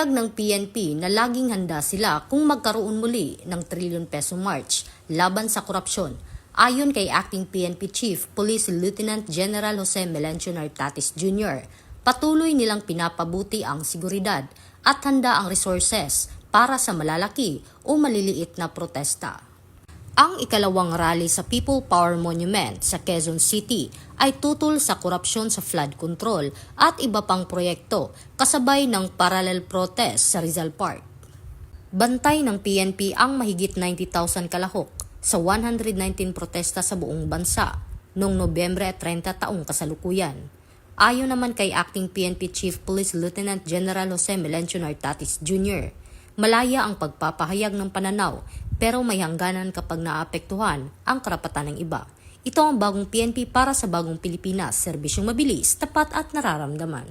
Pahayag ng PNP na laging handa sila kung magkaroon muli ng trilyon peso march laban sa korupsyon. Ayon kay Acting PNP Chief Police Lieutenant General Jose Melencio Nartatis Jr., patuloy nilang pinapabuti ang seguridad at handa ang resources para sa malalaki o maliliit na protesta. Ang ikalawang rally sa People Power Monument sa Quezon City ay tutol sa korupsyon sa flood control at iba pang proyekto kasabay ng parallel protest sa Rizal Park. Bantay ng PNP ang mahigit 90,000 kalahok sa 119 protesta sa buong bansa noong Nobyembre at 30 taong kasalukuyan. Ayon naman kay Acting PNP Chief Police Lieutenant General Jose Melencio Nartatis Jr., malaya ang pagpapahayag ng pananaw pero may hangganan kapag naapektuhan ang karapatan ng iba. Ito ang bagong PNP para sa bagong Pilipinas, serbisyong mabilis, tapat at nararamdaman.